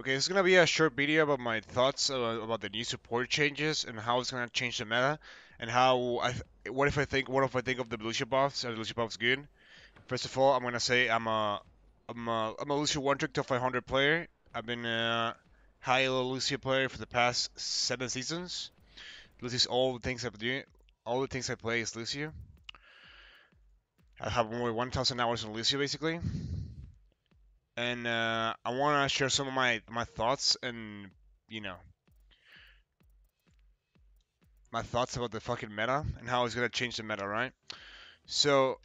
Okay, it's gonna be a short video about my thoughts about the new support changes and how it's gonna change the meta, and how what if I think of the Lucio buffs. Are the Lucio buffs good? First of all, I'm gonna say I'm a Lucio Onetrick top 500 player. I've been a high elo Lucio player for the past 7 seasons. Lucio's all the things I do, all the things I play is Lucio. I have more than 1,000 hours on Lucio basically, and I wanna share some of my thoughts and you know my thoughts about the fucking meta and how it's gonna change the meta, right? So,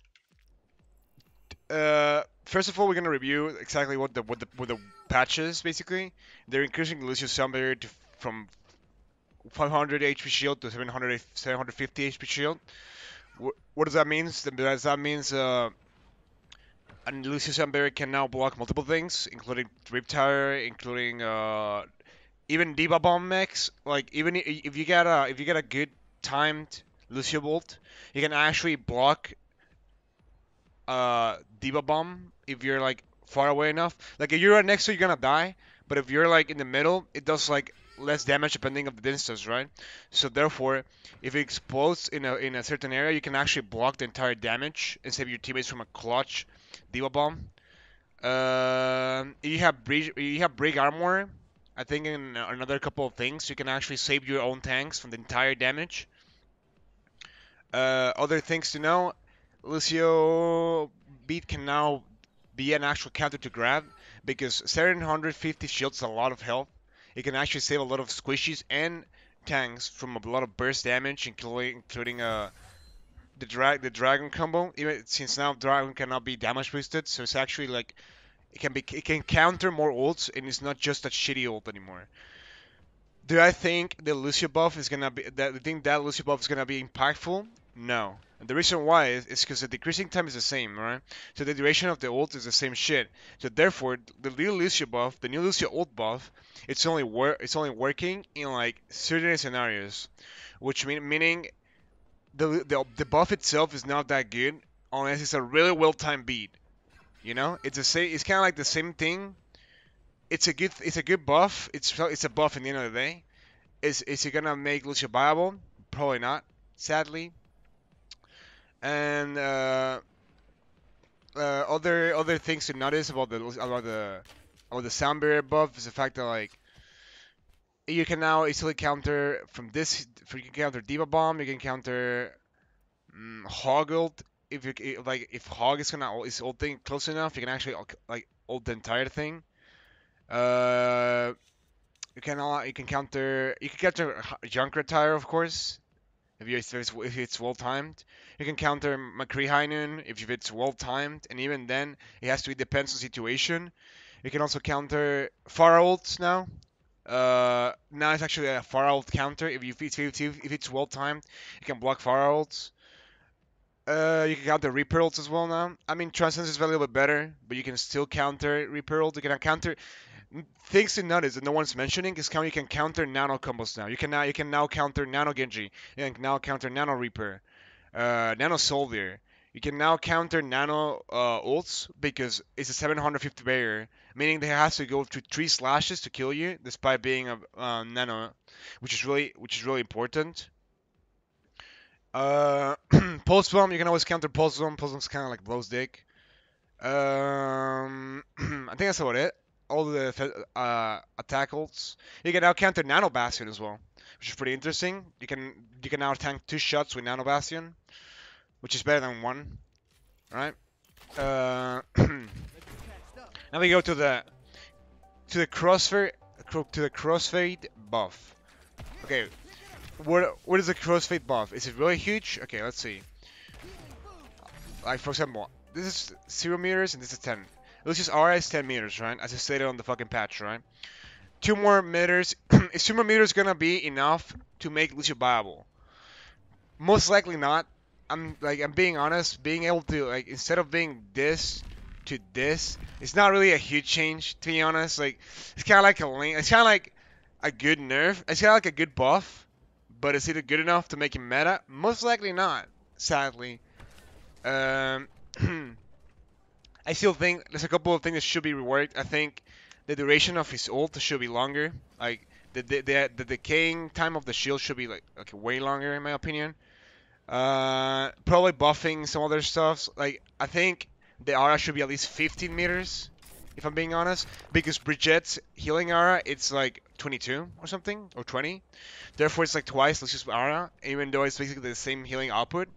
first of all, we're gonna review exactly what the patch is. Basically, they're increasing the Lucio sound barrier from 500 HP shield to 750 HP shield. What does that mean? That means and Lucio sound barrier can now block multiple things, including Riptire, including even Diva Bomb mechs. Like even if you get a good timed Lucio Bolt, you can actually block Diva Bomb if you're like far away enough. Like if you're right next to you're gonna die, but if you're like in the middle, it does like less damage depending of the distance, right? So therefore, if it explodes in a certain area, you can actually block the entire damage and save your teammates from a clutch Diva Bomb. You have Break Armor. I think in another couple of things, you can actually save your own tanks from the entire damage. Other things to know, Lucio Beat can now be an actual counter to grab because 750 shields is a lot of health. It can actually save a lot of squishies and tanks from a lot of burst damage, including the dragon combo. Even since now dragon cannot be damage boosted, so it's actually like it can counter more ults and it's not just a shitty ult anymore. Do I think the Lucio buff is gonna be that? I think that Lucio buff is gonna be impactful? No. And the reason why is because the decreasing time is the same, right? So the duration of the ult is the same shit. So therefore, the new Lucio buff, the new Lucio ult buff, it's only working in like certain scenarios, which meaning the buff itself is not that good unless it's a really well timed beat. You know, it's the same. It's kind of like the same thing. It's a good buff. It's a buff in the end of the day. Is it gonna make Lucio viable? Probably not, sadly. And other things to notice about the sound barrier buff is the fact that like you can now easily counter from this. You can counter Diva Bomb. You can counter Hog ult. If Hog is gonna is ulting close enough, you can actually like ult the entire thing. Uh, you can counter Junkrat Tire, of course, if it's well timed. You can counter McCree Hynun if it's well timed, and even then, it has to be depends on situation. You can also counter far ults now. Now it's actually a far ult counter. If it's well timed, you can block far ults. You can counter Reaper ults as well now. I mean, Transcendence is a little bit better, but you can still counter Reaper ult. You can counter things to notice that no one's mentioning is how you can counter nano combos now. You can now counter nano Genji. You can now counter nano Reaper, nano Soldier. You can now counter nano ults because it's a 750 barrier, meaning they has to go through 3 slashes to kill you, despite being a nano, which is really important. Pulse bomb, you can always counter pulse bomb. Pulse bomb's kind of like blows dick. I think that's about it. All the attack ults. You can now counter Nano Bastion as well, which is pretty interesting. You can now tank 2 shots with Nano Bastion, which is better than one, right? Now we go to the crossfade buff. Okay, what is the crossfade buff? Is it really huge? Okay, let's see. Like for example, this is 0 meters and this is 10. Lucio's R is 10 meters, right? As I stated on the fucking patch, right? 2 more meters. Is 2 more meters gonna be enough to make Lucio viable? Most likely not. I'm being honest. Being able to like instead of being this to this, it's not really a huge change to be honest. Like it's kind of like a link. It's kind of like a good nerf. It's kind of like a good buff, but is it good enough to make him meta? Most likely not. Sadly. Um, I still think there's a couple of things that should be reworked. I think the duration of his ult should be longer. Like the decaying time of the shield should be like way longer in my opinion. Probably buffing some other stuff. Like I think the aura should be at least 15 meters, if I'm being honest, because Brigette's healing aura it's like 22 or something or 20. Therefore, it's like twice Lucio's aura, even though it's basically the same healing output.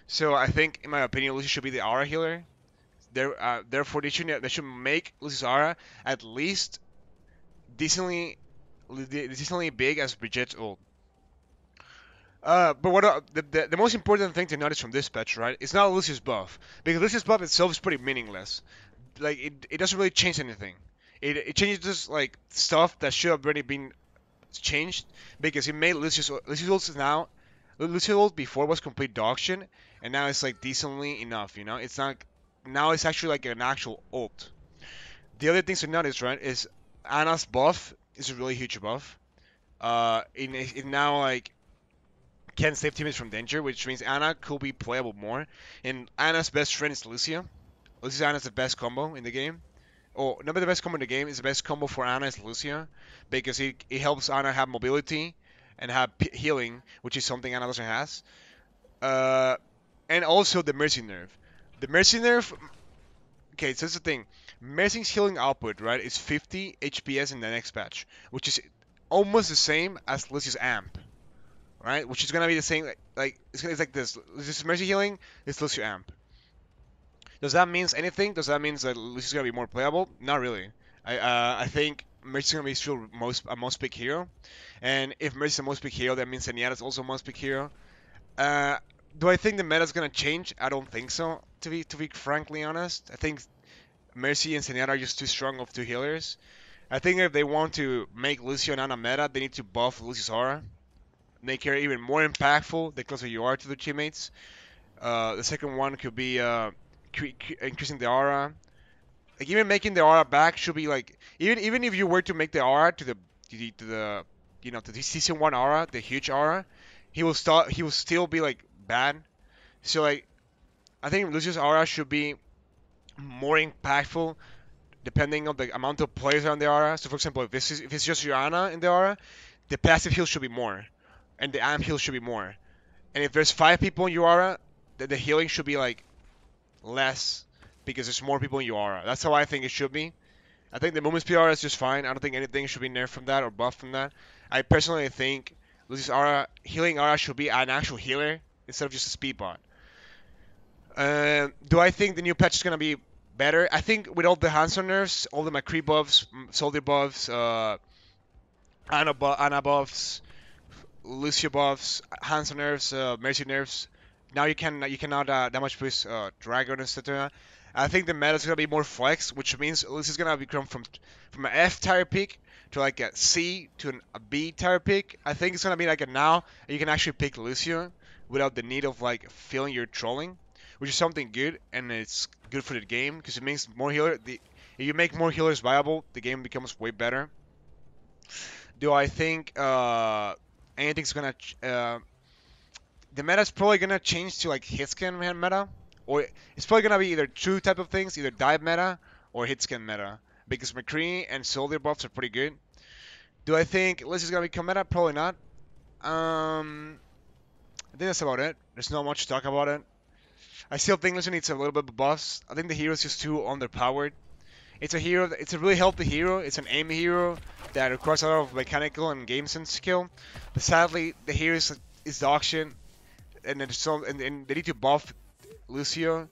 So I think, in my opinion, Lucio should be the aura healer. Therefore, they should make Lucio's aura at least decently big as Brigette's ult. But the most important thing to notice from this patch, right, is not Lucio's buff, because Lucio's buff itself is pretty meaningless. Like it doesn't really change anything. It changes like stuff that should have already been changed because it made Lucio's ult now. Lucio's ult before was complete dog shit, and now it's like decently enough. You know, it's not now it's actually like an actual ult. The other things to notice, right, is Ana's buff is a really huge buff. It now like can save teammates from danger, which means Ana could be playable more. And Ana's best friend is Lucio. Lucio Ana's the best combo in the game. Oh, not the best combo in the game. It's the best combo for Ana is Lucio because it helps Ana have mobility and have healing, which is something Ana doesn't has. Uh, and also the Mercy nerf. The Mercy nerf. Okay, so that's the thing. Mercy's healing output, right, is 50 HPS in the next patch, which is almost the same as Lucio's amp, right? Which is gonna be the same. Like it's like this. This is Mercy healing. It's Lucio amp. Does that mean anything? Does that mean that Lucio's gonna be more playable? Not really. I think Mercy's gonna be still a most pick hero, and if Mercy's a most pick hero, that means Zenyatta's also a most pick hero. Uh, do I think the meta's gonna change? I don't think so. To be frankly honest, I think Mercy and Zenyatta are just too strong of two healers. I think if they want to make Lucio and Ana meta, they need to buff Lucio's aura, make her even more impactful the closer you are to the teammates. The second one could be increasing the aura. Like even making the aura back should be like even if you were to make the aura to the to the season one aura, the huge aura, he will still be like bad. So like I think Lucio's aura should be more impactful depending on the amount of players on the aura. So for example, if it's just Ana in the aura, the passive heal should be more, and the amp heal should be more. And if there's 5 people in your aura, then the healing should be like less because there's more people in your aura. That's how I think it should be. I think the movement speed aura is just fine. I don't think anything should be nerfed from that or buffed from that. I personally think Lucio's aura healing aura should be an actual healer instead of just a speed bot. Do I think the new patch is gonna be better? I think with all the Hanzo nerfs, all the McCree buffs, Soldier buffs, Ana buffs, Lucio buffs, Hanzo nerfs, Mercy nerfs. Now you cannot that much boost Dragon, etc. I think the meta is gonna be more flex, which means Lucio's gonna become from an F tier pick to like a C to a B tier pick. I think it's gonna be like a now you can actually pick Lucio without the need of like feeling you're trolling, which is something good and it's good for the game because it makes more healer. If you make more healers viable, the game becomes way better. Do I think anything's gonna the meta's probably gonna change to like hitscan meta, or it's probably gonna be either two type of things, either dive meta or hitscan meta, because McCree and Soldier buffs are pretty good. Do I think Liz is gonna become meta? Probably not. I think that's about it. There's not much to talk about it. I still think Liz needs a little bit of buffs. I think the hero is just too underpowered. It's a hero. It's a really healthy hero. It's an aim hero that requires a lot of mechanical and game sense skill. But sadly, the hero is dog shit, and and they need to buff Lucio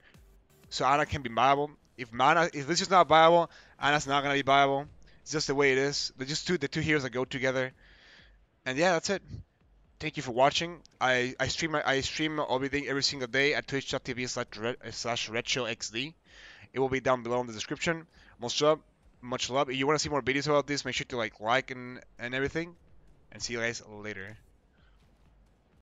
so Ana can be viable. If Lucio's not viable, Ana's not gonna be viable. It's just the way it is. They're just the two heroes that go together. And yeah, that's it. Thank you for watching. I stream everything every single day at twitch.tv/redshellxd. It will be down below in the description. Much love. If you want to see more videos about this, make sure to like and everything. And see you guys later.